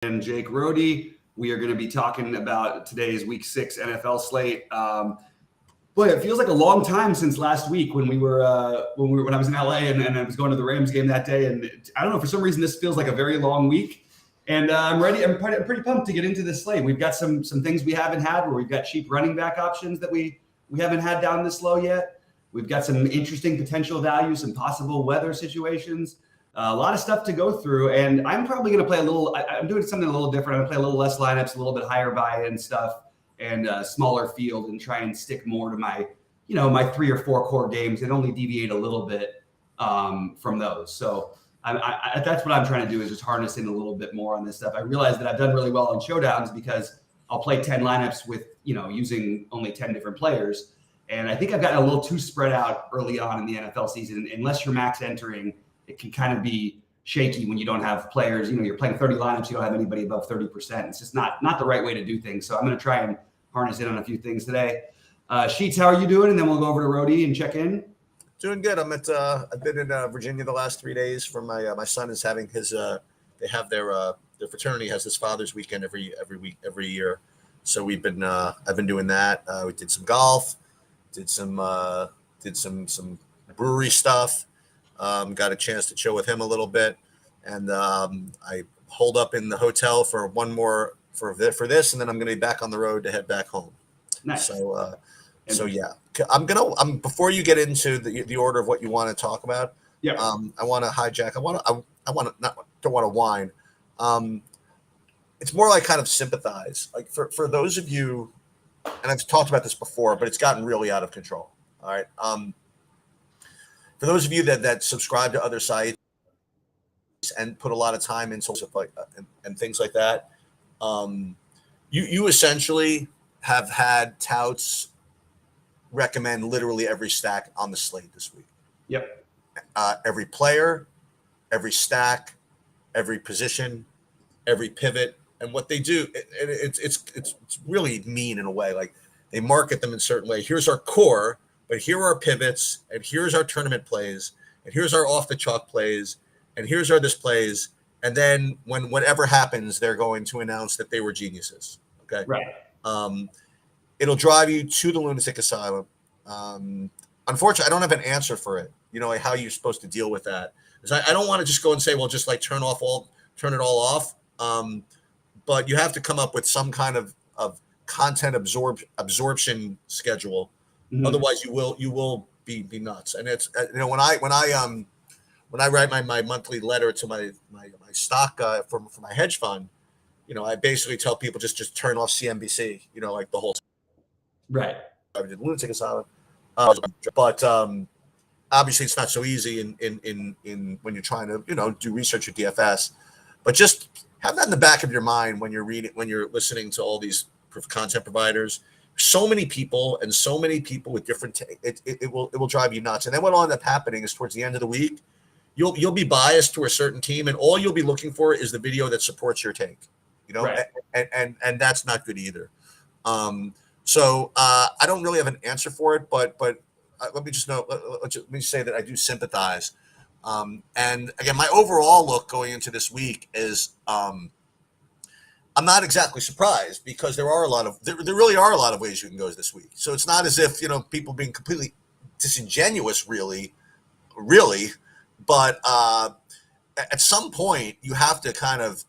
and Jake Rohde. We are going to be talking about today's Week 6 NFL slate. Boy, it feels like a long time since last week when I was in LA and I was going to the Rams game that day. And I don't know, for some reason, this feels like a very long week. And I'm ready. I'm pretty pumped to get into this slate. We've got some things we haven't had where we've got cheap running back options that we haven't had down this low yet. We've got some interesting potential values, some possible weather situations. A lot of stuff to go through, and I'm probably going to play a little. I'm doing something a little different. I'm going to play a little less lineups, a little bit higher buy-in stuff, and smaller field, and try and stick more to my 3 or 4 core games, and only deviate a little bit from those. So that's what I'm trying to do, is just harness in a little bit more on this stuff. I realize that I've done really well on showdowns because I'll play 10 lineups with using only 10 different players, and I think I've gotten a little too spread out early on in the NFL season. Unless you're max entering, it can kind of be shaky when you don't have players. You're playing 30 lineups, you don't have anybody above 30%. It's just not the right way to do things. So I'm going to try and harness in on a few things today. Sheets, how are you doing? And then we'll go over to Rohde and check in. Doing good. I've been in Virginia the last 3 days for my son is having his they have their fraternity has this Father's Weekend every year. So I've been doing that. We did some golf, did some brewery stuff. Got a chance to chill with him a little bit, and I holed up in the hotel for one more for this, and then I'm going to be back on the road to head back home. Nice. So yeah, I'm before you get into the order of what you want to talk about. Yeah. I want to hijack. Don't want to whine. It's more like kind of sympathize. Like for those of you, and I've talked about this before, but it's gotten really out of control. All right. For those of you that subscribe to other sites and put a lot of time into and things like that, you essentially have had touts recommend literally every stack on the slate this week. Yep. Every player, every stack, every position, every pivot, and what they do, it's really mean in a way. Like they market them in a certain way. Here's our core. But here are our pivots, and here's our tournament plays, and here's our off-the-chalk plays, and here's our this plays. And then when whatever happens, they're going to announce that they were geniuses. Okay, right. It'll drive you to the lunatic asylum. Unfortunately, I don't have an answer for it. Like how you're supposed to deal with that. Because I don't want to just go and say, well, just like turn it all off. But you have to come up with some kind of content absorption schedule. Mm-hmm. Otherwise, you will be nuts. And it's when I write my monthly letter to my stock for my hedge fund, I basically tell people just turn off CNBC. Like the whole time. Right. I did lunatic asylum, but obviously it's not so easy in when you're trying to do research at DFS. But just have that in the back of your mind when you're listening to all these content providers. So many people with different it will drive you nuts. And then what will end up happening is towards the end of the week, you'll be biased to a certain team, and all you'll be looking for is the video that supports your take. Right. And that's not good either. So I don't really have an answer for it, but let me say that I do sympathize. And again, my overall look going into this week is I'm not exactly surprised because there really are a lot of ways you can go this week. So it's not as if, people being completely disingenuous, really, but at some point you have to kind of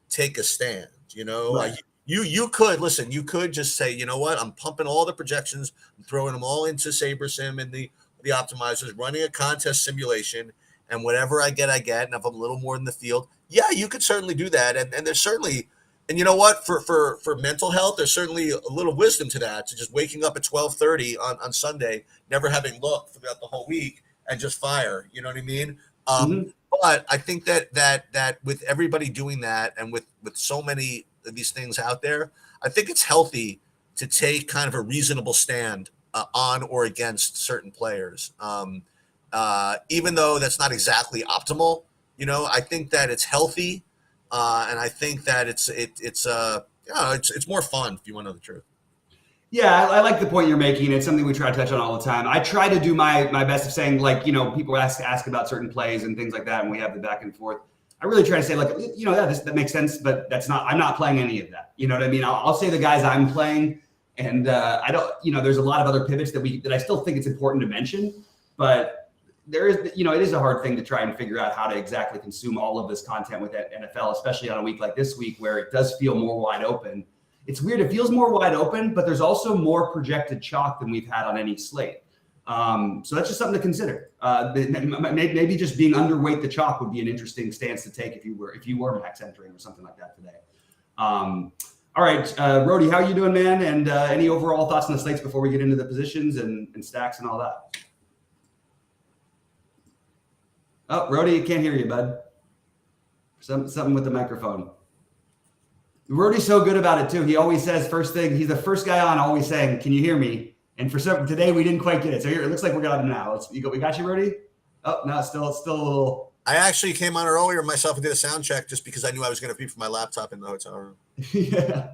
take a stand, Right. You could just say, you know what, I'm pumping all the projections, I'm throwing them all into SaberSim and the optimizers, running a contest simulation, and whatever I get, and if I'm a little more in the field, yeah, you could certainly do that. And there's certainly, and you know what, for mental health, there's certainly a little wisdom to that, to just waking up at 12:30 on Sunday, never having looked throughout the whole week, and just fire. You know what I mean? Mm-hmm. But I think that with everybody doing that, and with so many of these things out there, I think it's healthy to take kind of a reasonable stand on or against certain players. Even though that's not exactly optimal, I think that it's healthy. And I think that it's more fun, if you want to know the truth. Yeah, I like the point you're making. It's something we try to touch on all the time. I try to do my best of saying, like, people ask about certain plays and things like that, and we have the back and forth. I really try to say like, yeah, that makes sense, but I'm not playing any of that. You know what I mean? I'll say the guys I'm playing, and I don't, there's a lot of other pivots that I still think it's important to mention, but there is, it is a hard thing to try and figure out how to exactly consume all of this content with that NFL, especially on a week like this week where it does feel more wide open. It's weird. It feels more wide open, but there's also more projected chalk than we've had on any slate. So that's just something to consider. Maybe just being underweight the chalk would be an interesting stance to take if you were max entering or something like that today. All right, Rohde, how are you doing, man? And any overall thoughts on the slates before we get into the positions and stacks and all that? Oh, Rohde, can't hear you, bud. Something with the microphone. Rohde's so good about it too. He always says first thing. He's the first guy on, always saying, "Can you hear me?" And for some today, we didn't quite get it. So here, it looks like we got him now. We got you, Rohde? Oh, no, still a little. I actually came on earlier myself and did a sound check just because I knew I was going to be for my laptop in the hotel room. Yeah.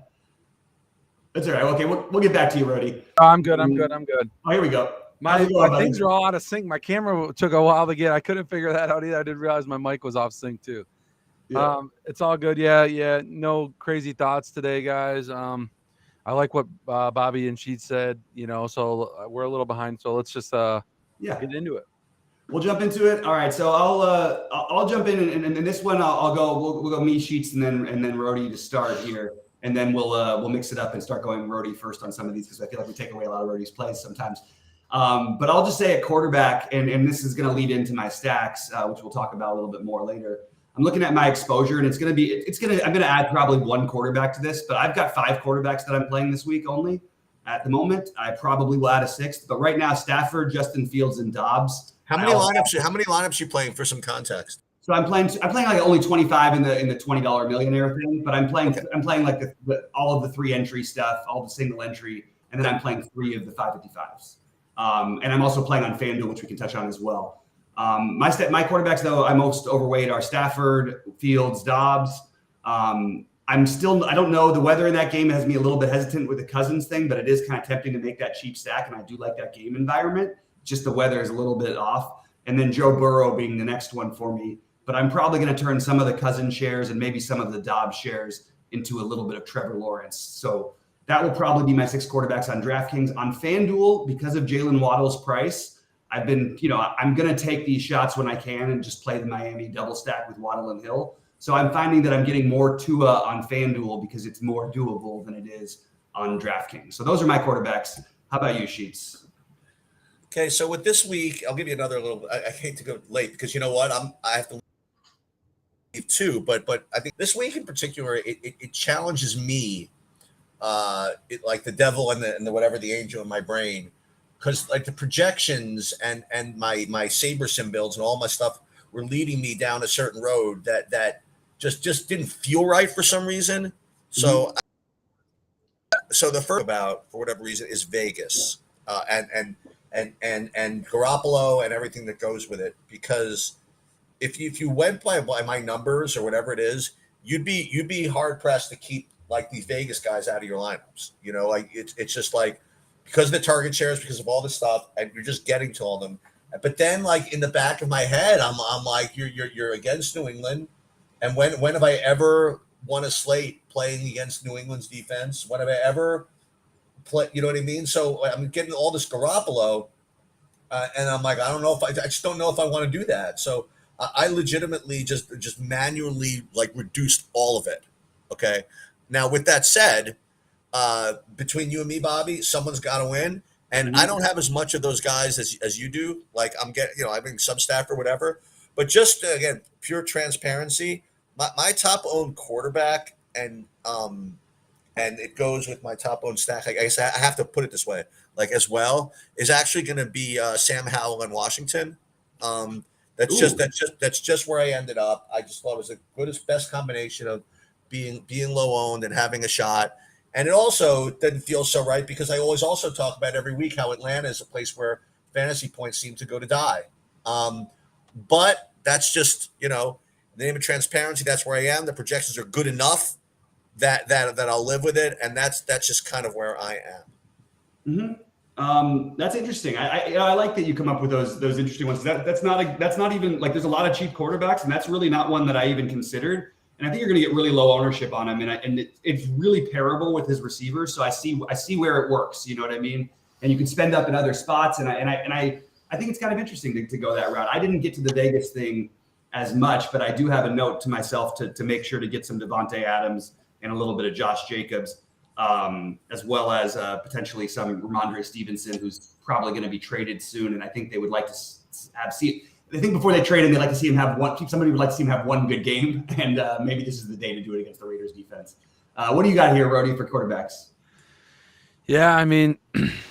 That's all right. Okay, we'll get back to you, Rohde. Oh, I'm good. Oh, here we go. My things are all out of sync. My camera took a while to get. I couldn't figure that out either. I didn't realize my mic was off sync too. Yeah. It's all good. Yeah. No crazy thoughts today, guys. I like what Bobby and Sheets said, so we're a little behind. So let's just get into it. We'll jump into it. All right. So I'll jump in and this one we'll go me, Sheets, and then Rohde to start here. And then we'll mix it up and start going Rohde first on some of these because I feel like we take away a lot of Rohde's plays sometimes. But I'll just say at quarterback, and this is going to lead into my stacks, which we'll talk about a little bit more later. I'm looking at my exposure, and I'm going to add probably one quarterback to this, but I've got 5 quarterbacks that I'm playing this week only. At the moment, I probably will add a 6th, but right now, Stafford, Justin Fields, and Dobbs. How many lineups you playing for some context? So I'm playing like only 25 in the $20 millionaire thing, but I'm playing like all of the 3 entry stuff, all the single entry, and then I'm playing 3 of the 555s. And I'm also playing on FanDuel, which we can touch on as well. My quarterbacks, though, I'm most overweight are Stafford, Fields, Dobbs. I don't know. The weather in that game has me a little bit hesitant with the Cousins thing, but it is kind of tempting to make that cheap stack, and I do like that game environment. Just the weather is a little bit off. And then Joe Burrow being the next one for me. But I'm probably going to turn some of the Cousins shares and maybe some of the Dobbs shares into a little bit of Trevor Lawrence. So that will probably be my 6 quarterbacks on DraftKings. On FanDuel, because of Jalen Waddle's price, I've been, I'm going to take these shots when I can and just play the Miami double stack with Waddle and Hill. So I'm finding that I'm getting more Tua on FanDuel because it's more doable than it is on DraftKings. So those are my quarterbacks. How about you, Sheets? Okay, so with this week, I'll give you another little. I hate to go late because you know what, I have to leave too. But I think this week in particular, it challenges me, like the devil and the whatever the angel in my brain, because like the projections and my Saber sim builds and all my stuff were leading me down a certain road that just didn't feel right for some reason. So the first about for whatever reason is Vegas, and Garoppolo and everything that goes with it. Because if you went by my numbers or whatever it is, you'd be hard pressed to keep like these Vegas guys out of your lineups. Like it's just like because of the target shares, because of all this stuff, and you're just getting to all them. But then like in the back of my head, I'm like you're against New England, and when have I ever won a slate playing against New England's defense? When have I ever play? You know what I mean? So I'm getting all this Garoppolo, and I'm like, I just don't know if I want to do that. So I legitimately just manually like reduced all of it. Okay. Now with that said, between you and me, Bobby, someone's got to win, and I don't have as much of those guys as you do. Like I'm getting, I mean, some staff or whatever. But just again, pure transparency. My top owned quarterback and it goes with my top owned stack. I guess I have to put it this way, like as well, is actually going to be Sam Howell in Washington. That's just where I ended up. I just thought it was the best combination of being low owned and having a shot. And it also didn't feel so right because I always also talk about every week how Atlanta is a place where fantasy points seem to go to die. But that's just, in the name of transparency, that's where I am. The projections are good enough that I'll live with it, and that's just kind of where I am. Mm-hmm. That's interesting. I like that you come up with those interesting ones. That's not even like there's a lot of cheap quarterbacks, and that's really not one that I even considered. And I think you're going to get really low ownership on him, and it's really pairable with his receivers. So I see where it works. You know what I mean? And you can spend up in other spots, and I think it's kind of interesting to go that route. I didn't get to the Vegas thing as much, but I do have a note to myself to make sure to get some Devontae Adams and a little bit of Josh Jacobs. As well as potentially some Ramondre Stevenson, who's probably going to be traded soon. And I think they would like to I think before they trade him, they'd like to see him have somebody would like to see him have one good game. And maybe this is the day to do it against the Raiders defense. What do you got here, Rohde, for quarterbacks? Yeah, I mean,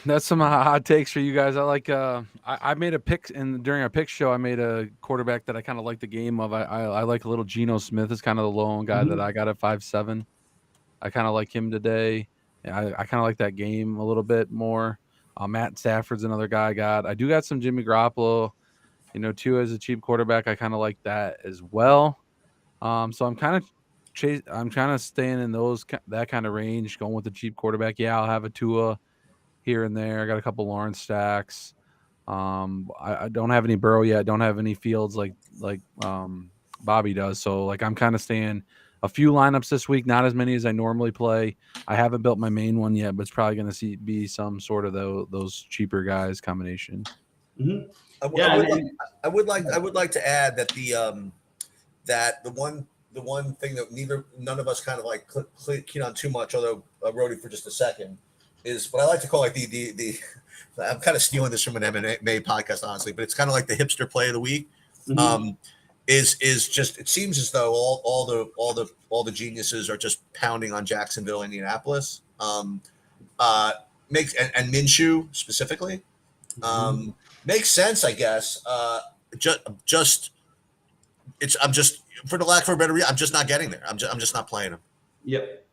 that's some hot takes for you guys. I like. I made a pick, and during our pick show, I made a quarterback that I kind of like the game of. I like a little Geno Smith is kind of the lone guy that I got at 5'7". I kind of like him today. I kind of like that game a little bit more. Matt Stafford's another guy I got. I do got some Jimmy Garoppolo, too, as a cheap quarterback. I kind of like that as well. So I'm kind of staying in that kind of range, going with the cheap quarterback. Yeah, I'll have a Tua here and there. I got a couple Lawrence stacks. I don't have any Burrow yet. Don't have any Fields like Bobby does. So I'm kind of staying a few lineups this week, not as many as I normally play. I haven't built my main one yet, but it's probably going to be some sort of those cheaper guys combination. Mm-hmm. I would like to add that the one thing that none of us kind of like keyed on too much, although Rohde for just a second, is what I like to call like the I'm kind of stealing this from an MMA podcast, honestly, but it's kind of like the hipster play of the week. Mm-hmm. Is just it seems as though all the geniuses are just pounding on Jacksonville, Indianapolis. Makes and Minshew specifically makes sense, I guess. I'm just for the lack of a better reason, I'm just not getting there. I'm just not playing him. Yep.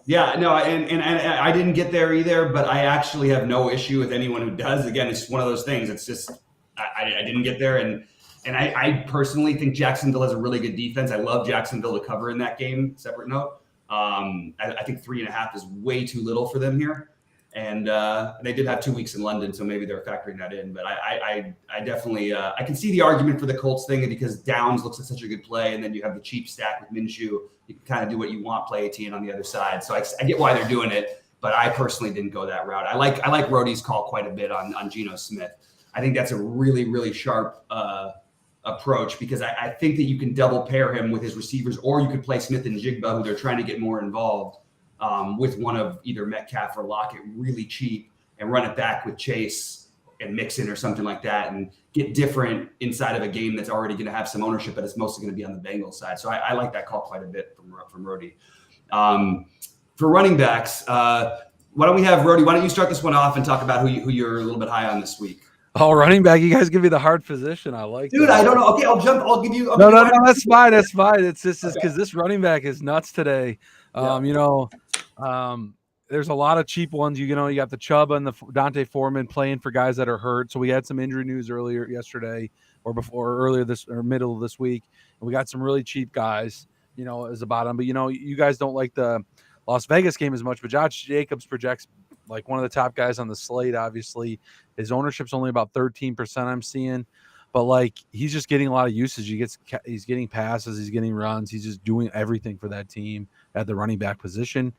Yeah, no, and I didn't get there either, but I actually have no issue with anyone who does. Again, it's one of those things. It's just I didn't get there, and I personally think Jacksonville has a really good defense. I love Jacksonville to cover in that game. Separate note. I think 3.5 is way too little for them here. And they did have 2 weeks in London, so maybe they're factoring that in. But I definitely I can see the argument for the Colts thing because Downs looks like such a good play, and then you have the cheap stack with Minshew. You can kind of do what you want, play Etienne on the other side. So I get why they're doing it, but I personally didn't go that route. I like Rohde's call quite a bit on Geno Smith. I think that's a really, really sharp approach because I think that you can double pair him with his receivers, or you could play Smith and Jigba, who they're trying to get more involved. With one of either Metcalf or Lockett really cheap and run it back with Chase and Mixon or something like that and get different inside of a game that's already going to have some ownership, but it's mostly going to be on the Bengals side. So I like that call quite a bit from Rohde. For running backs, why don't we have Rohde? Why don't you start this one off and talk about who you're a little bit high on this week? Oh, running back! You guys give me the hard position. I like. Dude, that. I don't know. Okay, I'll jump. I'll give you. No, that's fine. That's fine. It's just because this running back is nuts today. There's a lot of cheap ones. You got the Chubb and the Dante Foreman playing for guys that are hurt. So we had some injury news yesterday earlier this or middle of this week, and we got some really cheap guys. As a bottom. But you guys don't like the Las Vegas game as much. But Josh Jacobs projects like one of the top guys on the slate. Obviously, his ownership's only about 13%. I'm seeing. But he's just getting a lot of usage. He's getting passes, he's getting runs, he's just doing everything for that team at the running back position.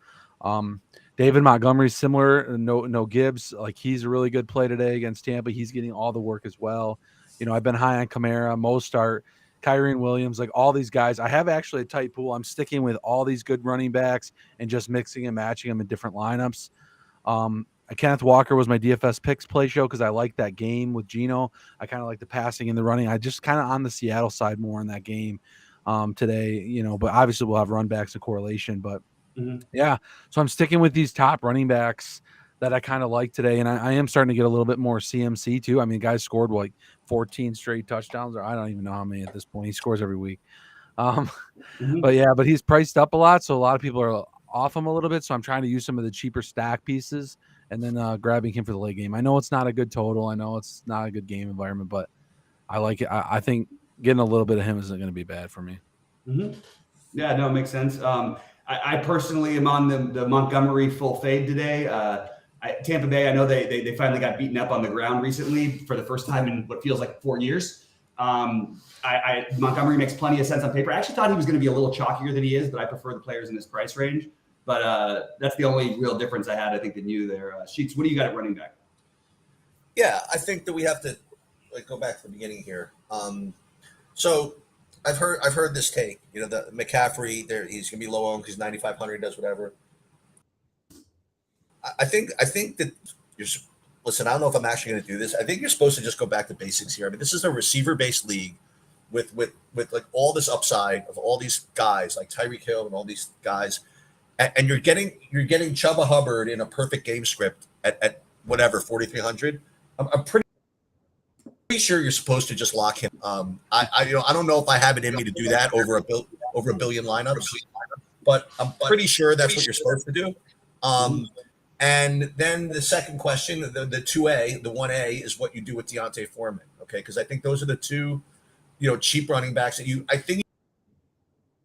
David Montgomery's similar, no Gibbs. He's a really good play today against Tampa. He's getting all the work as well. I've been high on Kamara, Mostart, Kyren Williams, all these guys. I have actually a tight pool. I'm sticking with all these good running backs and just mixing and matching them in different lineups. Kenneth Walker was my DFS picks play show because I like that game with Geno. I kind of like the passing and the running. I just kind of on the Seattle side more in that game today, but obviously we'll have run backs and correlation. But yeah, so I'm sticking with these top running backs that I kind of like today. And I am starting to get a little bit more CMC too. I mean, guys scored 14 straight touchdowns, or I don't even know how many at this point. He scores every week. But he's priced up a lot. So a lot of people are off him a little bit. So I'm trying to use some of the cheaper stack pieces and then grabbing him for the late game. I know it's not a good total. I know it's not a good game environment, but I like it. I think getting a little bit of him isn't going to be bad for me. Mm-hmm. Yeah, no, it makes sense. I personally am on the Montgomery full fade today. Tampa Bay, I know they finally got beaten up on the ground recently for the first time in what feels like 4 years. Montgomery makes plenty of sense on paper. I actually thought he was going to be a little chalkier than he is, but I prefer the players in his price range. But that's the only real difference I had, I think, than you there. Sheets, what do you got at running back? Yeah, I think that we have to go back to the beginning here. So I've heard this take. The McCaffrey, he's going to be low owned because 9,500 does whatever. I think that listen. I don't know if I'm actually going to do this. I think you're supposed to just go back to basics here. I mean, this is a receiver-based league with like all this upside of all these guys like Tyreek Hill and all these guys, and you're getting Chuba Hubbard in a perfect game script at whatever 4,300. I'm pretty sure you're supposed to just lock him. I don't know if I have it in me to do that over a billion lineups, but I'm pretty sure that's what you're supposed to do. And then the second question, the 2A, the 1A is what you do with Deontay Foreman. Okay. Cause I think those are the two, cheap running backs that I think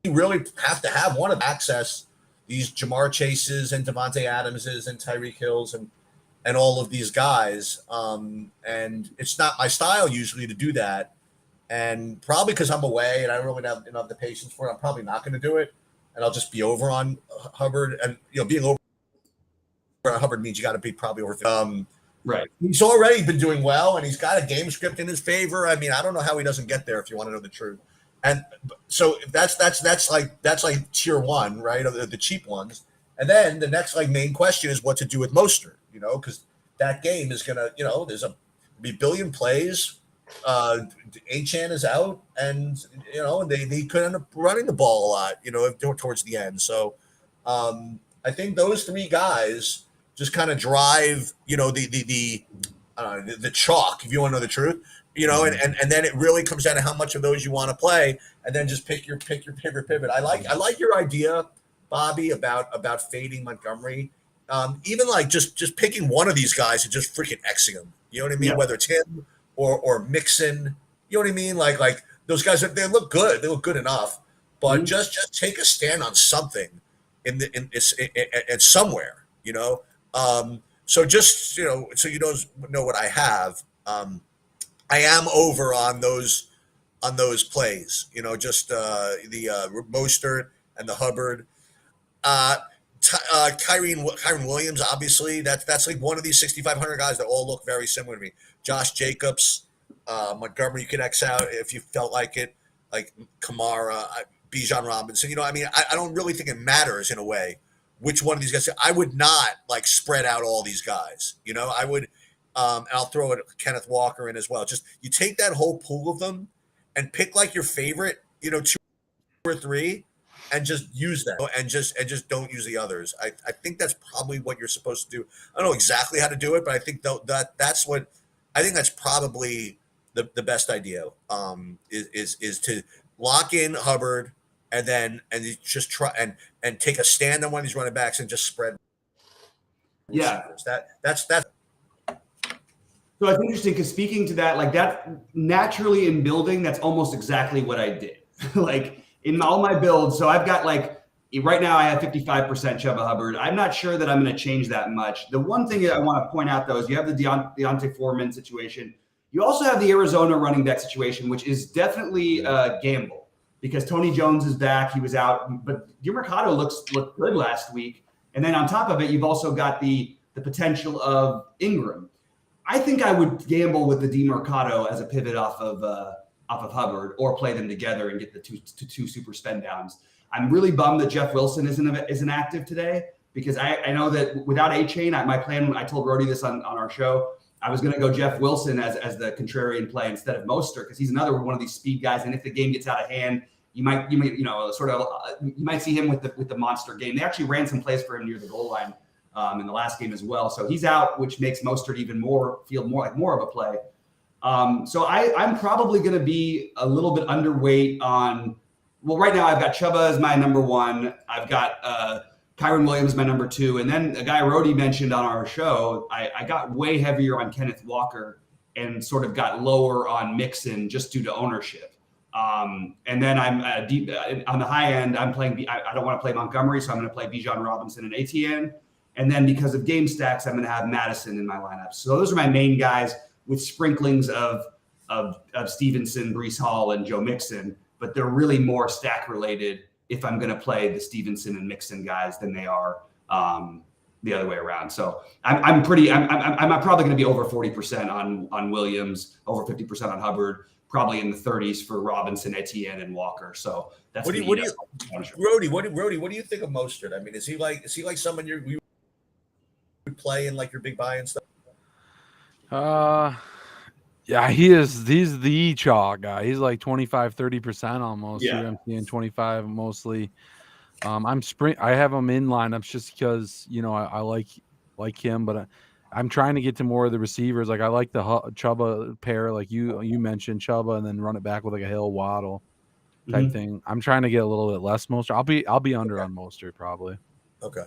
you really have to have one of access these Jamar Chases and Devontae Adamses and Tyreek Hills and all of these guys. And it's not my style usually to do that. And probably because I'm away and I don't really have enough the patience for it, I'm probably not going to do it. And I'll just be over on Hubbard and, being over Hubbard means you got to be probably over 50. Right. He's already been doing well, and he's got a game script in his favor. I mean, I don't know how he doesn't get there if you want to know the truth. And so that's like tier one, right? Of the cheap ones. And then the next main question is what to do with Mostert, because that game is gonna, there's be billion plays. Achane is out, and they could end up running the ball a lot, towards the end. So I think those three guys just kind of drive, the chalk, if you want to know the truth, and then it really comes down to how much of those you want to play, and then just pick your pivot. I like your idea, Bobby, about fading Montgomery. Even just picking one of these guys and just freaking Xing them. You know what I mean? Yeah. Whether it's him or Mixon, you know what I mean? Like those guys, they look good. They look good enough, but just take a stand on something in somewhere, So just so you know what I have. I am over on those plays. Just the Mostert and the Hubbard. Kyren Williams, obviously, that's like one of these 6,500 guys that all look very similar to me. Josh Jacobs, Montgomery, you could X out if you felt like it, like Kamara, Bijan Robinson. I don't really think it matters in a way which one of these guys. I would not spread out all these guys. I would, and I'll throw it Kenneth Walker in as well. Just you take that whole pool of them and pick your favorite, 2 or 3. And just use that, and just don't use the others. I think that's probably what you're supposed to do. I don't know exactly how to do it, but I think that's probably the best idea. Is to lock in Hubbard and just try and take a stand on one of these running backs and just spread. Yeah, that's. So it's interesting because speaking to that, that naturally in building, that's almost exactly what I did. In all my builds, so I've got right now I have 55% Chuba Hubbard. I'm not sure that I'm going to change that much. The one thing that I want to point out, though, is you have the Deontay Foreman situation. You also have the Arizona running back situation, which is definitely a gamble because Tony Jones is back. He was out, but DeMarcado looked good last week. And then on top of it, you've also got the potential of Ingram. I think I would gamble with the DeMarcado as a pivot off of Hubbard or play them together and get the two super spend downs. I'm really bummed that Jeff Wilson isn't active today because I know that without Achane, my plan, I told Rohde this on our show, I was going to go Jeff Wilson as the contrarian play instead of Mostert because he's another one of these speed guys. And if the game gets out of hand, you might see him with the monster game. They actually ran some plays for him near the goal line in the last game as well. So he's out, which makes Mostert even feel more of a play. So I'm probably going to be a little bit underweight on. Well, right now I've got Chuba as my number 1. I've got Kyren Williams my number 2, and then a guy Rohde mentioned on our show. I got way heavier on Kenneth Walker and sort of got lower on Mixon just due to ownership. And then I'm deep on the high end. I'm playing. I don't want to play Montgomery, so I'm going to play Bijan Robinson and Etienne. And then because of game stacks, I'm going to have Madison in my lineup. So those are my main guys with sprinklings of Stevenson, Breece Hall, and Joe Mixon. But they're really more stack related if I'm going to play the Stevenson and Mixon guys than they are the other way around. So I'm probably going to be over 40% on Williams, over 50% on Hubbard, probably in the 30s for Robinson, Etienne, and Walker. So that's Rohde, what do you think of Mostert? I mean, is he like someone you would play in like your big buy and stuff? Yeah, he's the chalk guy. He's like 25-30% almost. Yeah. I'm seeing 25 mostly. I have him in lineups just because I like him, but I'm trying to get to more of the receivers. Like I like the Chuba pair, like you mentioned Chuba, and then run it back with like a Hill Waddle type thing. I'm trying to get a little bit less Mostert. I'll be under on Mostert probably. Okay.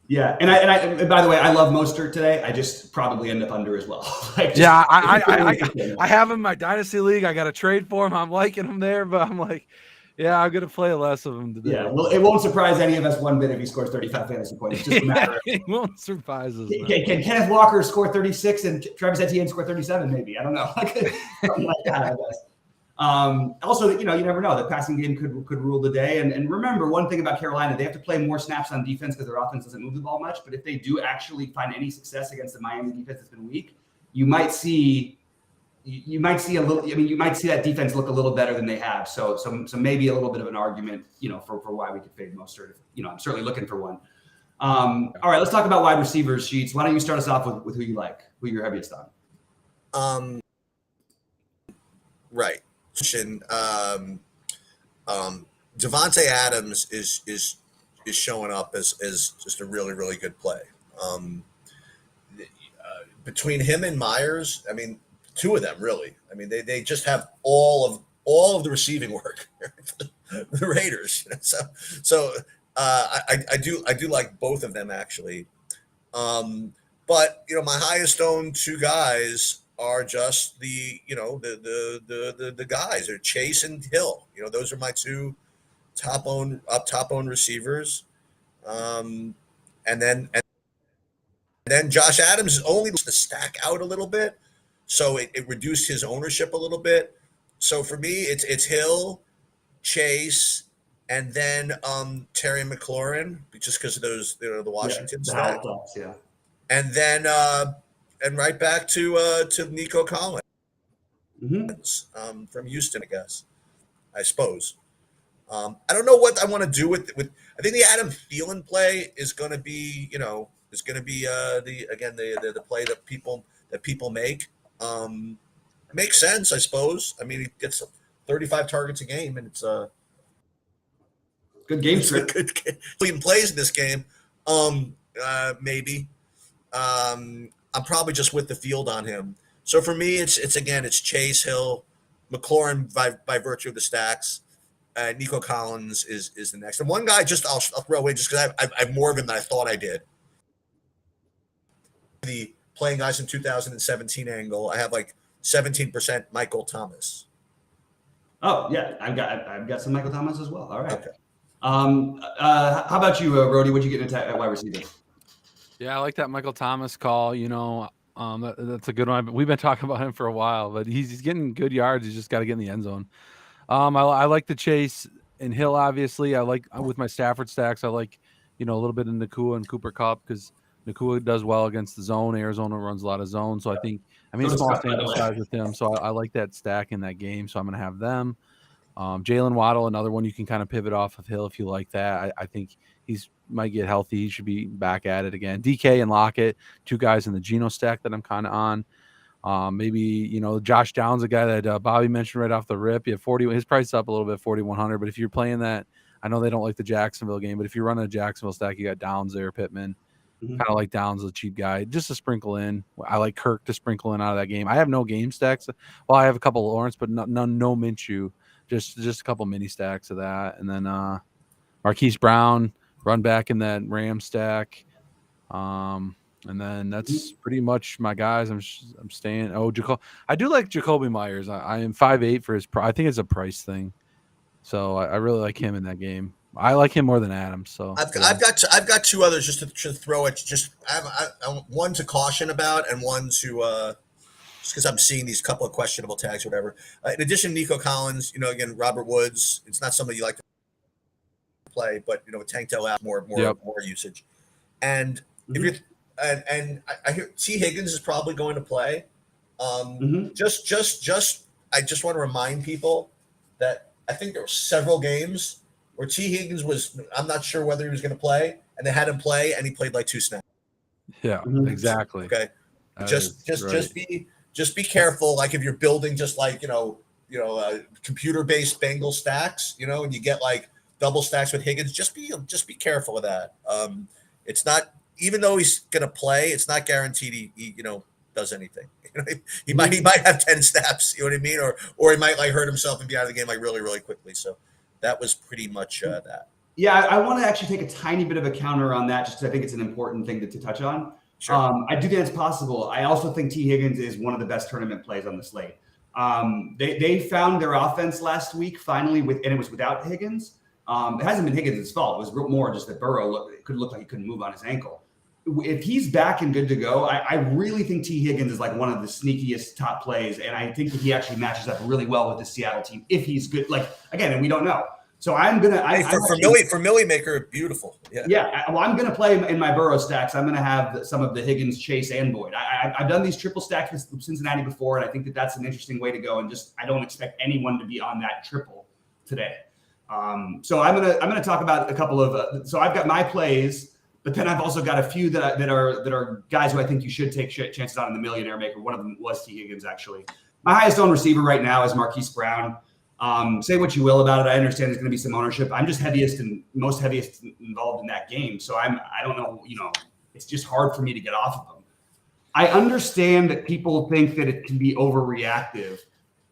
Yeah, and by the way, I love Mostert today. I just probably end up under as well. I have him in my dynasty league. I got to trade for him. I'm liking him there, but I'm like, yeah, I'm gonna play less of him today. Yeah, well, it won't surprise any of us one bit if he scores 35 fantasy points. It's just a matter of it won't surprise us. Can Kenneth Walker score 36 and Travis Etienne score 37? Maybe, I don't know, something like that, I guess. Also, you never know. The passing game could rule the day. And remember, one thing about Carolina, they have to play more snaps on defense because their offense doesn't move the ball much. But if they do actually find any success against the Miami defense that's been weak, you might see that defense look a little better than they have. So maybe a little bit of an argument, for why we could fade Mostert. I'm certainly looking for one. All right, let's talk about wide receivers, Sheets. Why don't you start us off with who you like, who you're heaviest on? Right. Devontae Adams is showing up as just a really, really good play. Between him and Myers, I mean, two of them really. I mean, they just have all of the receiving work. The Raiders. So I do like both of them actually. But my highest owned two guys are just the guys. They're Chase and Hill. Those are my two top owned receivers. And then Josh Adams is only to stack out a little bit, so it reduced his ownership a little bit. So for me, it's Hill, Chase, and then Terry McLaurin, just because of those the Washington stack. Yeah. And then and right back to Nico Collins from Houston, I suppose. I don't know what I want to do with. I think the Adam Thielen play is going to be the play that people make. It makes sense, I suppose. I mean, he gets 35 targets a game, and it's a good game script. He plays in this game. Maybe. I'm probably just with the field on him. So for me, it's Chase, Hill, McLaurin by virtue of the stacks. Nico Collins is the next. And one guy I'll throw in just because I have more of him than I thought I did. The playing guys in 2017 angle, I have like 17% Michael Thomas. Oh yeah, I've got some Michael Thomas as well. All right. Okay. How about you, Rohde? What'd you get into at wide receiver? Yeah, I like that Michael Thomas call. That's a good one. We've been talking about him for a while, but he's getting good yards. He's just got to get in the end zone. I like the Chase and Hill. Obviously, I like with my Stafford stacks. I like a little bit of Nakua and Cooper Kupp because Nakua does well against the zone. Arizona runs a lot of zone, so I small sample size with him. So I like that stack in that game. So I'm going to have them. Jalen Waddle, another one you can kind of pivot off of Hill if you like that. I think he's might get healthy. He should be back at it again. DK and Lockett, two guys in the Geno stack that I'm kind of on. Maybe Josh Downs, a guy that Bobby mentioned right off the rip. Yeah, 40. His price is up a little bit, 4,100. But if you're playing that, I know they don't like the Jacksonville game, but if you're running a Jacksonville stack, you got Downs there, Pittman. Kind of like Downs, a cheap guy, just to sprinkle in. I like Kirk to sprinkle in out of that game. I have no game stacks. Well, I have a couple of Lawrence, but no Minshew. Just a couple mini stacks of that, and then Marquise Brown, run back in that Ram stack, and then that's pretty much my guys. I'm staying. I do like Jacoby Myers. I am 5'8" for his. I think it's a price thing, so I really like him in that game. I like him more than Adams. So I've got two others just to throw it. Just I one to caution about, and one to just because I'm seeing these couple of questionable tags, or whatever. In addition to Nico Collins, again, Robert Woods. It's not somebody you like to play, but with Tank Dell out, more usage. And if you're I hear T. Higgins is probably going to play. Just I just want to remind people that I think there were several games where T. Higgins I'm not sure whether he was going to play, and they had him play, and he played like 2 snaps. Yeah, exactly. Okay, just be careful. Like if you're building just like computer-based Bengal stacks, and you get like double stacks with Higgins, just be careful of that. It's not, even though he's going to play, it's not guaranteed he does anything. He might have 10 snaps, you know what I mean, or he might like hurt himself and be out of the game like really, really quickly. So that was pretty much that. Yeah, I want to actually take a tiny bit of a counter on that, just because I think it's an important thing to touch on. Sure. I do think it's possible. I also think T. Higgins is one of the best tournament plays on the slate. They found their offense last week finally, and it was without Higgins. It hasn't been Higgins' fault. It was more just that Burrow could look like he couldn't move on his ankle. If he's back and good to go, I really think T. Higgins is like one of the sneakiest top plays, and I think that he actually matches up really well with the Seattle team if he's good. Like again, and we don't know. So I'm gonna for Millie Maker, beautiful. I'm gonna play in my Burrow stacks. I'm gonna have some of the Higgins, Chase, and Boyd. I've done these triple stacks with Cincinnati before, and I think that's an interesting way to go. And just I don't expect anyone to be on that triple today. So I'm gonna talk about a couple of. So I've got my plays, but then I've also got a few that are guys who I think you should take chances on in the Millionaire Maker. One of them was T. Higgins, actually. My highest owned receiver right now is Marquise Brown. Say what you will about it. I understand there's going to be some ownership. I'm just most heaviest involved in that game. So I don't know, it's just hard for me to get off of them. I understand that people think that it can be overreactive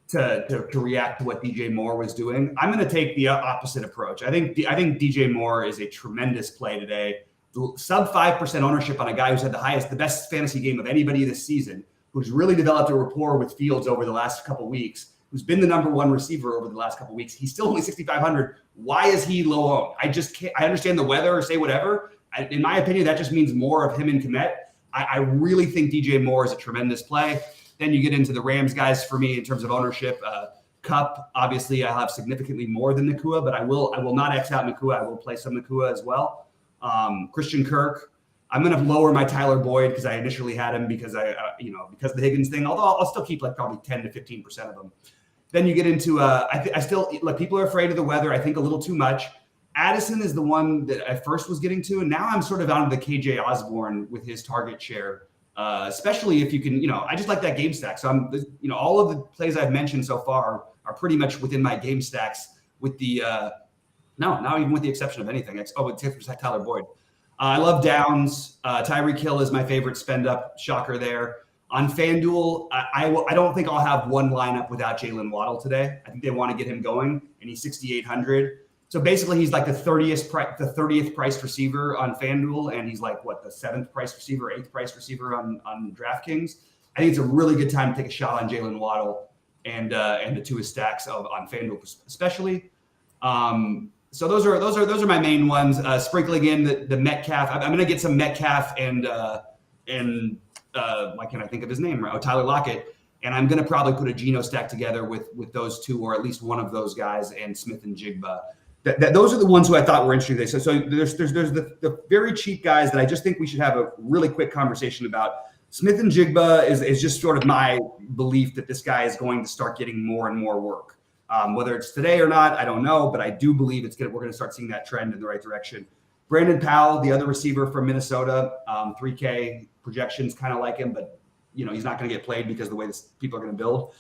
to react to what DJ Moore was doing. I'm going to take the opposite approach. I think DJ Moore is a tremendous play today. Sub 5% ownership on a guy who's had the best fantasy game of anybody this season, who's really developed a rapport with Fields over the last couple of weeks, who's been the number one receiver over the last couple of weeks. He's still only 6,500. Why is he low owned? I just can't. I understand the weather or say whatever. In my opinion, that just means more of him and Kmet. I really think DJ Moore is a tremendous play. Then you get into the Rams guys for me in terms of ownership. Cup, obviously, I have significantly more than Nakua, but I will not X out Nakua. I will play some Nakua as well. Christian Kirk. I'm going to lower my Tyler Boyd because I initially had him because because of the Higgins thing. Although I'll still keep like probably 10 to 15% of them. Then you get into I still like people are afraid of the weather. I think a little too much. Addison is the one that I first was getting to, and now I'm sort of out of the KJ Osborne with his target share. Especially if you can, I just like that game stack. So I'm, all of the plays I've mentioned so far are pretty much within my game stacks with the, not even with the exception of anything. Except for Tyler Boyd. I love Downs. Tyreek Hill is my favorite spend up shocker there. On FanDuel, I don't think I'll have one lineup without Jalen Waddle today. I think they want to get him going, and he's 6,800. So basically, he's like the 30th priced receiver on FanDuel, and he's like the 7th priced receiver, 8th priced receiver on DraftKings. I think it's a really good time to take a shot on Jalen Waddle and the two stacks on FanDuel especially. So those are my main ones. Sprinkling in the Metcalf. I'm going to get some Metcalf and why can't I think of his name? Tyler Lockett. And I'm going to probably put a Geno stack together with those two, or at least one of those guys, and Smith and Jigba. Those are the ones who I thought were interesting. So there's the very cheap guys that I just think we should have a really quick conversation about. Smith and Jigba is just sort of my belief that this guy is going to start getting more and more work. Whether it's today or not, I don't know, but I do believe we're going to start seeing that trend in the right direction. Brandon Powell, the other receiver from Minnesota, 3K projections kind of like him, but he's not going to get played because of the way people are going to build.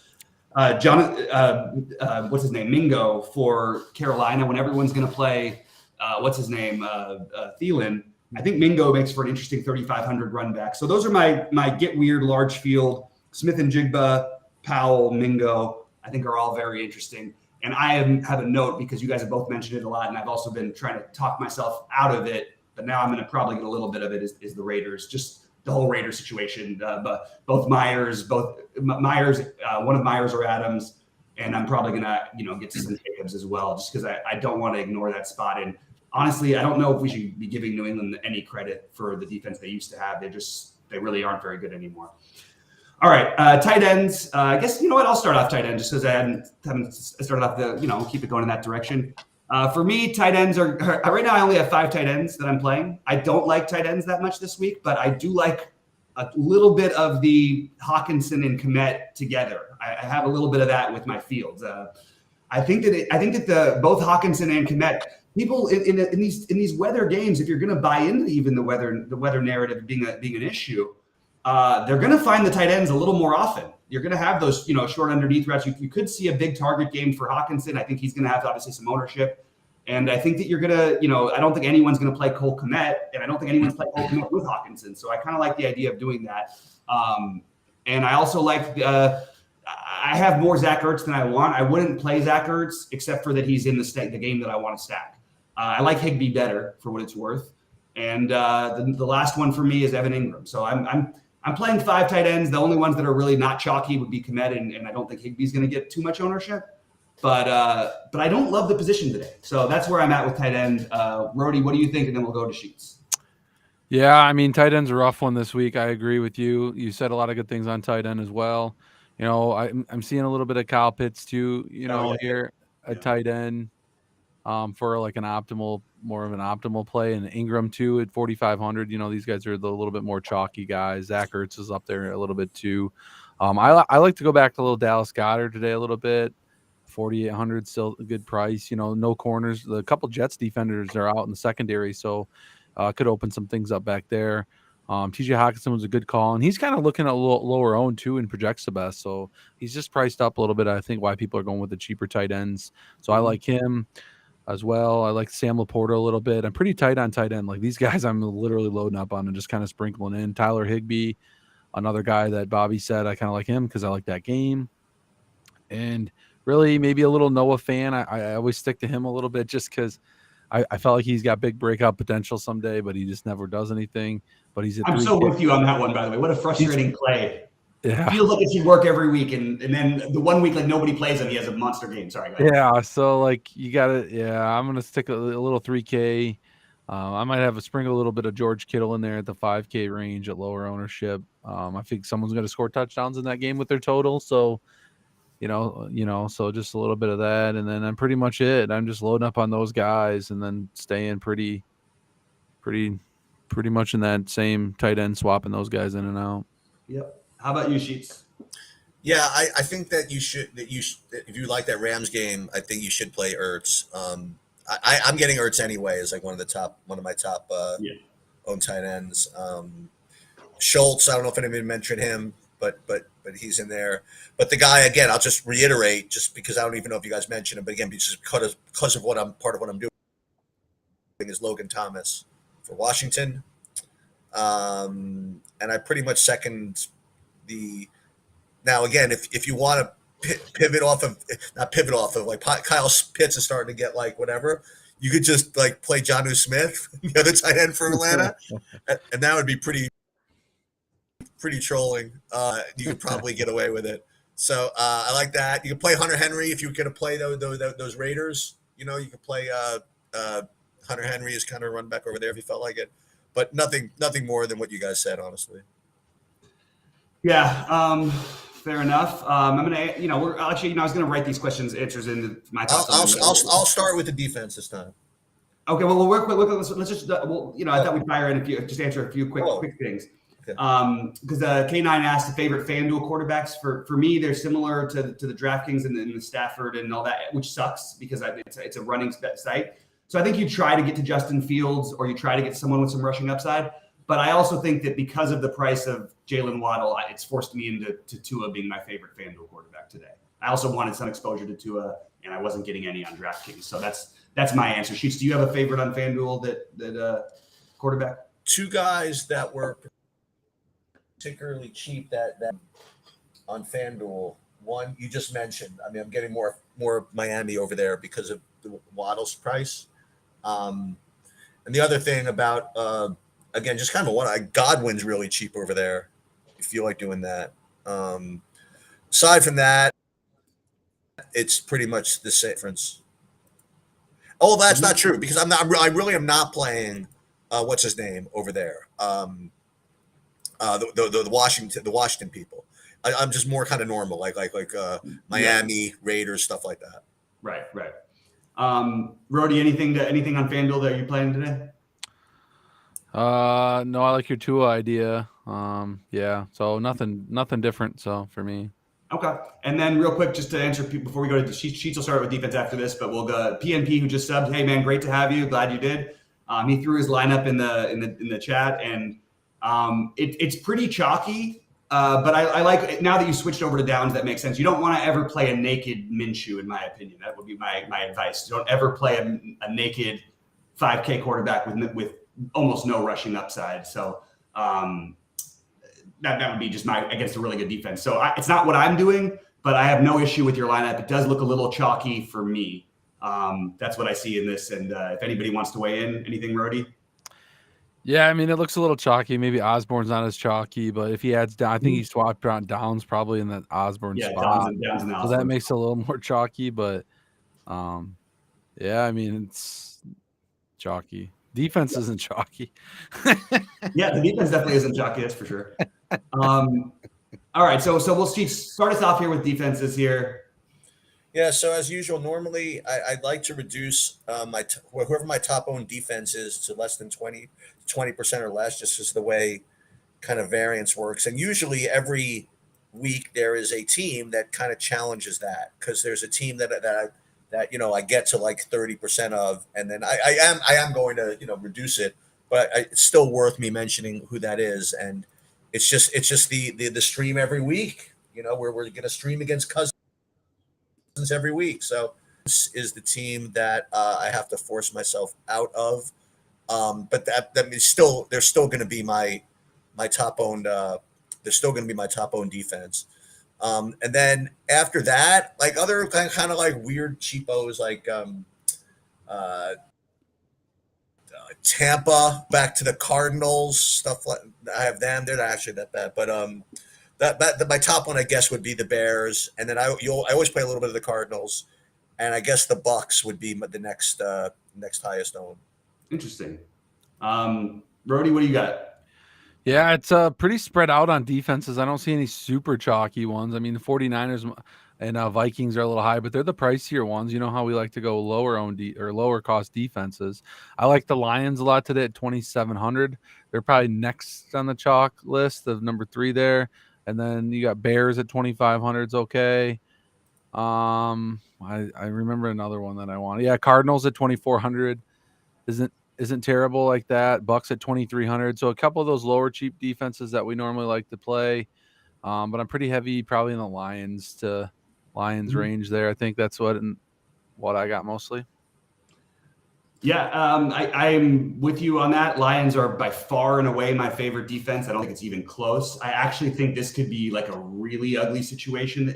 What's his name? Mingo for Carolina. When everyone's going to play, Thielen. I think Mingo makes for an interesting 3,500 run back. So those are my get weird large field. Smith and Jigba, Powell, Mingo, I think are all very interesting. And I have a note because you guys have both mentioned it a lot, and I've also been trying to talk myself out of it. But now I'm going to probably get a little bit of it is the Raiders, just the whole Raiders situation. But both Myers, one of Myers or Adams, and I'm probably going to get some Jacobs as well, just because I don't want to ignore that spot. And honestly, I don't know if we should be giving New England any credit for the defense they used to have. They really aren't very good anymore. All right, tight ends. I guess you know what? I'll start off tight end just because I haven't started off keep it going in that direction. For me, tight ends are right now. I only have 5 tight ends that I'm playing. I don't like tight ends that much this week, but I do like a little bit of the Hawkinson and Kmet together. I have a little bit of that with my fields. I think that both Hawkinson and Kmet, people in these weather games, if you're going to buy into even the weather narrative being an issue, they're going to find the tight ends a little more often. You're going to have those short underneath routes. You could see a big target game for Hawkinson. I think he's going to have obviously some ownership. And I think that you're going to, I don't think anyone's going to play Cole Kmet, and I don't think anyone's playing Cole Kmet with Hawkinson. So I kind of like the idea of doing that. And I also like, I have more Zach Ertz than I want. I wouldn't play Zach Ertz except for that he's in the game that I want to stack. I like Higbee better for what it's worth. And the last one for me is Evan Ingram. So I'm playing 5 tight ends. The only ones that are really not chalky would be Kmet, and I don't think Higbee's going to get too much ownership. But I don't love the position today. So that's where I'm at with tight end. Rohde, what do you think? And then we'll go to Sheets. Yeah, I mean, tight end's a rough one this week. I agree with you. You said a lot of good things on tight end as well. I'm seeing a little bit of Kyle Pitts too, here at tight end for like more of an optimal play. And Ingram too at 4,500. These guys are the little bit more chalky guys. Zach Ertz is up there a little bit too. I like to go back to a little Dallas Goedert today a little bit. 4,800 still a good price. No corners. The couple Jets defenders are out in the secondary, so could open some things up back there. TJ Hawkinson was a good call, and he's kind of looking at a little lower owned too and projects the best. So he's just priced up a little bit. I think why people are going with the cheaper tight ends. So I like him as well. I like Sam Laporta a little bit. I'm pretty tight on tight end. Like these guys I'm literally loading up on and just kind of sprinkling in. Tyler Higbee, another guy that Bobby said I kind of like him because I like that game. And really maybe a little Noah fan. I always stick to him a little bit just because I felt like he's got big breakout potential someday, but he just never does anything. But he's I'm so with you on that one, by the way. What a frustrating play. Yeah. It feels like it should work every week, and then the one week like nobody plays him, he has a monster game. Sorry, guys. Yeah, so like you got to, I'm gonna stick a little 3K. I might have a sprinkle a little bit of George Kittle in there at the 5K range at lower ownership. I think someone's gonna score touchdowns in that game with their total, so so just a little bit of that, and then I'm pretty much it. I'm just loading up on those guys, and then staying pretty much in that same tight end, swapping those guys in and out. Yep. How about you, Sheets? Yeah, I think that you should if you like that Rams game, I think you should play Ertz. I'm getting Ertz anyway as like one of my top owned tight ends. Schultz, I don't know if anybody mentioned him, but he's in there. But the guy, again, I'll just reiterate, just because I don't even know if you guys mentioned him, but again, because of part of what I'm doing is Logan Thomas for Washington. And I pretty much second now again, if you want to pivot off of like Kyle Pitts is starting to get like whatever, you could just like play Jonnu Smith, the other tight end for Atlanta, and that would be pretty trolling. You could probably get away with it. So I like that. You can play Hunter Henry if you're going to play those Raiders. You could play Hunter Henry as kind of run back over there if you felt like it, but nothing more than what you guys said, honestly. Yeah, fair enough. I'm gonna, we're actually, I was gonna write these answers into my thoughts. I'll start with the defense this time. Okay, well, we'll work quick. Let's just, I thought we'd fire in just answer a few quick things. Because K9 asked the favorite FanDuel quarterbacks. For me, they're similar to the DraftKings and the Stafford and all that, which sucks because it's a running site. So I think you try to get to Justin Fields or you try to get someone with some rushing upside. But I also think that because of the price of Jalen Waddle, it's forced me into Tua being my favorite FanDuel quarterback today. I also wanted some exposure to Tua, and I wasn't getting any on DraftKings. So that's my answer. Sheets, do you have a favorite on FanDuel that quarterback? 2 guys that were particularly cheap that on FanDuel. One you just mentioned. I mean, I'm getting more Miami over there because of the Waddle's price. And the other thing about again, just kind of Godwin's really cheap over there. If you like doing that. Aside from that, it's pretty much the same difference. Oh, that's not true because I really am not playing. What's his name over there? The Washington people. I'm just more kind of normal, like Miami Raiders, stuff like that. Right. Rohde, anything on FanDuel that you're playing today? No, I like your Tua idea. Yeah, so nothing different. So for me. Okay. And then real quick, just to answer before we go to the sheets, will start with defense after this, but we'll go PNP who just subbed. Hey man, great to have you. Glad you did. He threw his lineup in the chat, and it's pretty chalky. But I like it. Now that you switched over to downs, that makes sense. You don't want to ever play a naked Minshew, in my opinion. That would be my advice. Don't ever play a naked 5K quarterback with almost no rushing upside. So that would be just against a really good defense. So it's not what I'm doing, but I have no issue with your lineup. It does look a little chalky for me. That's what I see in this. And if anybody wants to weigh in, anything, Rohde? Yeah, I mean, it looks a little chalky. Maybe Osborne's not as chalky, but if he adds down, I think he swapped around Downs probably in that Osborne spot. Downs and so that makes it a little more chalky, but yeah, I mean, it's chalky. Defense isn't chalky. Yeah, the defense definitely isn't chalky, that's for sure. All right, so we'll start us off here with defenses here. Yeah, so as usual, normally I'd like to reduce whoever my top-owned defense is to less than 20% or less, just as the way kind of variance works. And usually every week there is a team that kind of challenges that, because there's a team that I get to like 30% of, and then I am going to reduce it, but it's still worth me mentioning who that is. And it's just the stream every week. We're going to stream against Cousins every week. So this is the team that I have to force myself out of. But that means they're still going to be my top owned. They're still going to be my top owned defense. And then after that, like other kind of like weird cheapos, like Tampa, back to the Cardinals, stuff like I have them. They're not actually that bad, but that my top one, I guess, would be the Bears, and then I always play a little bit of the Cardinals, and I guess the Bucks would be the next highest owned. Interesting. Rohde, what do you got? Yeah, it's pretty spread out on defenses. I don't see any super chalky ones. I mean, the 49ers and Vikings are a little high, but they're the pricier ones. You know how we like to go lower cost defenses. I like the Lions a lot today at 2,700. They're probably next on the chalk list of number 3 there. And then you got Bears at 2,500. It's okay. I remember another one that I want. Yeah, Cardinals at 2,400 isn't terrible like that. Bucks at 2,300. So a couple of those lower cheap defenses that we normally like to play. But I'm pretty heavy probably in the Lions range there. I think that's what I got mostly. Yeah, I'm with you on that. Lions are by far and away my favorite defense. I don't think it's even close. I actually think this could be like a really ugly situation,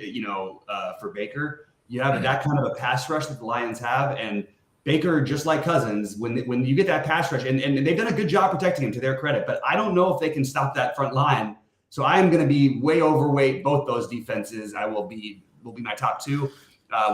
for Baker. You have that kind of a pass rush that the Lions have, and Baker, just like Cousins, when you get that pass rush, and they've done a good job protecting him, to their credit, but I don't know if they can stop that front line. So I am going to be way overweight both those defenses. Will be my top 2.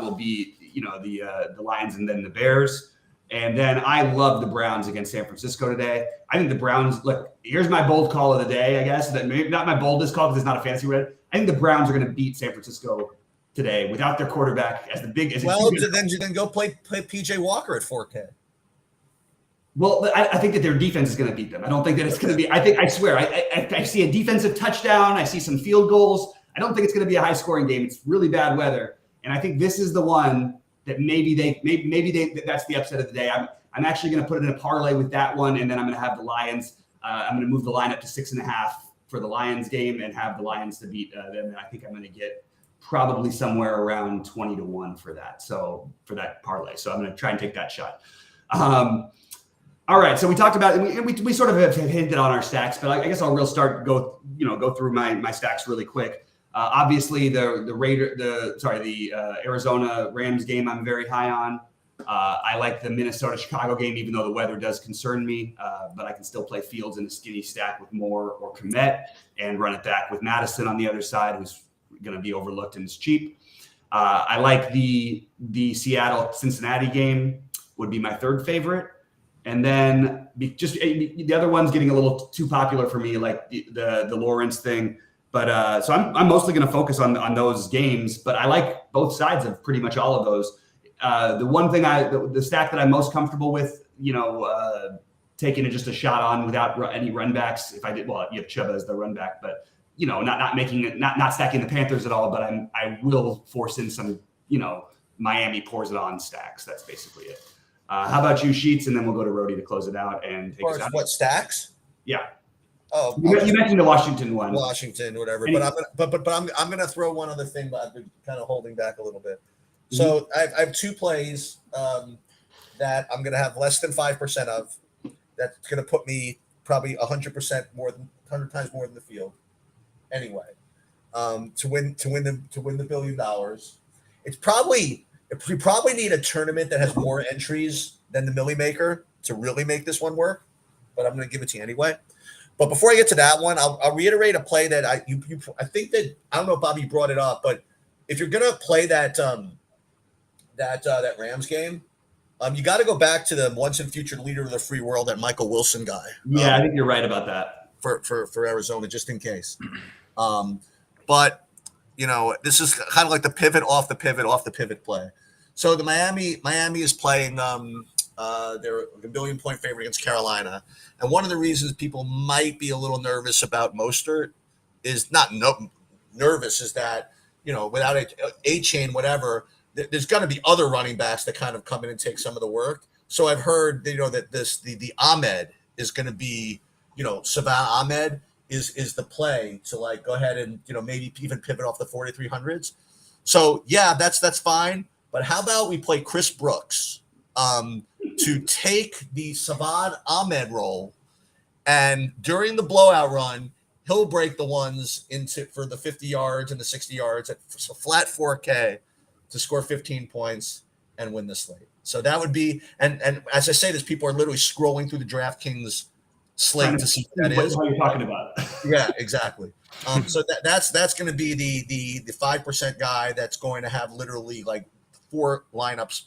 Will be the Lions and then the Bears. And then I love the Browns against San Francisco today. I think the Browns, look, here's my bold call of the day, I guess. That maybe not my boldest call because it's not a fancy red. I think the Browns are going to beat San Francisco today without their quarterback as big as. Well, then go play PJ Walker at 4K. Well, I think that their defense is going to beat them. I don't think that it's going to be. I swear, I see a defensive touchdown. I see some field goals. I don't think it's going to be a high scoring game. It's really bad weather, and I think this is the one that maybe that's the upset of the day. I'm actually going to put it in a parlay with that one, and then I'm going to have the Lions. I'm going to move the line up to 6.5 for the Lions game and have the Lions to beat them. And I think I'm going to get probably somewhere around 20-1 for that. So for that parlay. So I'm going to try and take that shot. All right. So we talked about, we sort of have hinted on our stacks, but I guess I'll go through my stacks really quick. Obviously the Arizona Rams game I'm very high on. I like the Minnesota-Chicago game, even though the weather does concern me, but I can still play Fields in a skinny stack with Moore or Kmet and run it back with Madison on the other side, who's going to be overlooked and is cheap. I like the Seattle-Cincinnati game. would be my third favorite. And then just the other one's getting a little too popular for me, like the Lawrence thing. But so I'm mostly going to focus on those games. But I like both sides of pretty much all of those. The one thing the stack that I'm most comfortable with, taking just a shot on without any run backs. If I did, well, you have Chuba as the run back, but not making it, not stacking the Panthers at all. But I will force in some, Miami pours it on stacks. That's basically it. How about you, Sheets? And then we'll go to Rohde to close it out and take us out. What stacks? Yeah. Oh, you mentioned the Washington one. Washington, whatever. But I'm gonna throw one other thing, but I've been kind of holding back a little bit. So I have two plays that I'm gonna have less than 5% of. That's gonna put me probably 100% more than 100 times more than the field. Anyway, to win the $1 billion, we probably need a tournament that has more entries than the Millie Maker to really make this one work. But I'm gonna give it to you anyway. But before I get to that one, I'll reiterate a play that I think that I don't know if Bobby brought it up, but if you're gonna play that Rams game, you got to go back to the once and future leader of the free world, that Michael Wilson guy. Yeah, I think you're right about that for Arizona, just in case. But this is kind of like the pivot off the pivot play. So the Miami is playing. They're a 1 billion point favorite against Carolina, and one of the reasons people might be a little nervous about Mostert is not nervous is that without a chain whatever. There's going to be other running backs that kind of come in and take some of the work. So I've heard, that the Ahmed is going to be, Savannah Ahmed is the play to like go ahead and maybe even pivot off the 4300s. So yeah, that's fine. But how about we play Chris Brooks to take the Savannah Ahmed role, and during the blowout run, he'll break the ones for the 50 yards and the 60 yards at a flat 4K. To score 15 points and win the slate. So that would be, and as I say this, people are literally scrolling through the DraftKings slate to see what that is. What you're talking about. Yeah, exactly. So that's going to be the 5% guy that's going to have literally like 4 lineups,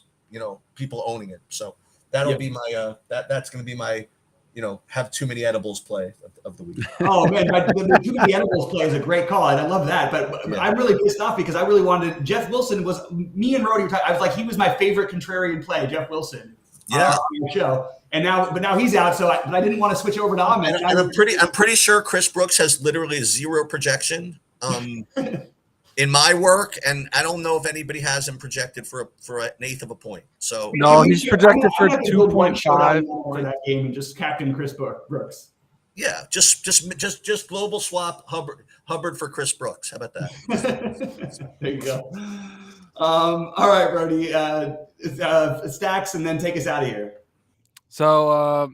people owning it. So that'll be my that's going to be my have too many edibles play of the week. Oh man, the too many edibles play is a great call, and I love that. But yeah. I'm really pissed off because I really wanted Jeff Wilson. Was me and Rohde? I was like, he was my favorite contrarian play, Jeff Wilson. Yeah, on your show. And now he's out, so I didn't want to switch over to Ahmed. And I'm pretty sure Chris Brooks has literally 0 projection. In my work, and I don't know if anybody has him projected for an eighth of a point. So no, he's projected for 2.5 for that game, and just captain Chris Brooks. Yeah, just global swap Hubbard for Chris Brooks. How about that? There you go. All right, Rohde, stacks, and then take us out of here. So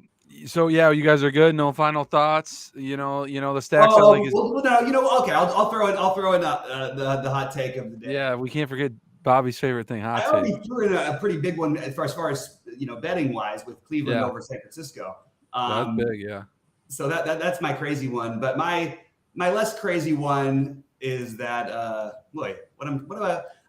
yeah, you guys are good. No final thoughts. The stacks. Okay. I'll throw in the hot take of the day. Yeah, we can't forget Bobby's favorite thing. Hot take. I already threw in a pretty big one as far as betting wise with Cleveland over San Francisco. That's big, yeah. So that's my crazy one. But my less crazy one is that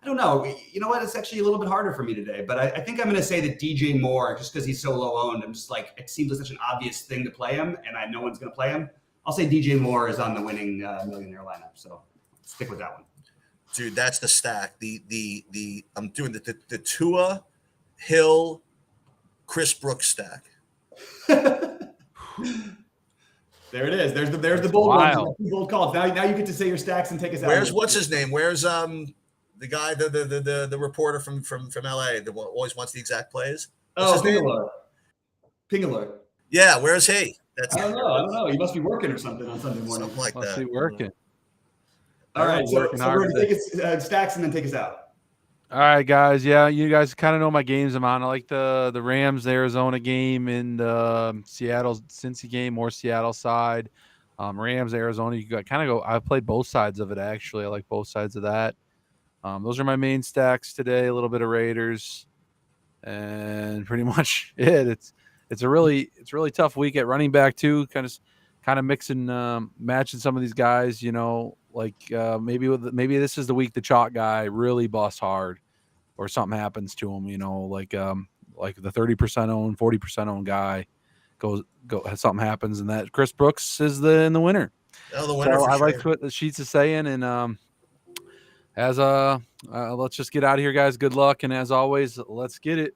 I don't know. You know what? It's actually a little bit harder for me today, but I think I'm going to say that DJ Moore, just because he's so low owned, I'm just like, it seems like such an obvious thing to play him, and I know one's going to play him. I'll say DJ Moore is on the winning millionaire lineup. So stick with that one. Dude, that's the stack. The I'm doing the Tua, Hill, Chris Brooks stack. There it is. There's the bold ones. Bold calls. Now you get to say your stacks and take us out. What's his name? Where's the guy, the reporter from LA that always wants the exact plays? What's his name? Pingler. Yeah, where's he? I don't know. He must be working or something on Sunday morning. Something like must that. Be working. All right, so we're going to take us stacks and then take us out. All right, guys. Yeah, you guys kind of know my games I'm on. I like the Rams, the Arizona game, and the Seattle Cincy game, more Seattle side. Rams, Arizona. You got kind of go. I've played both sides of it actually. I like both sides of that. Those are my main stacks today. A little bit of Raiders, and pretty much it. It's a really tough week at running back too. Kind of mixing, matching some of these guys. Maybe this is the week the chalk guy really busts hard, or something happens to him. Like like the 30% owned, 40% owned guy something happens, and that Chris Brooks is in the winner. Oh, the winner So for I sure. like what the sheets is saying, and let's just get out of here, guys. Good luck, and as always, let's get it.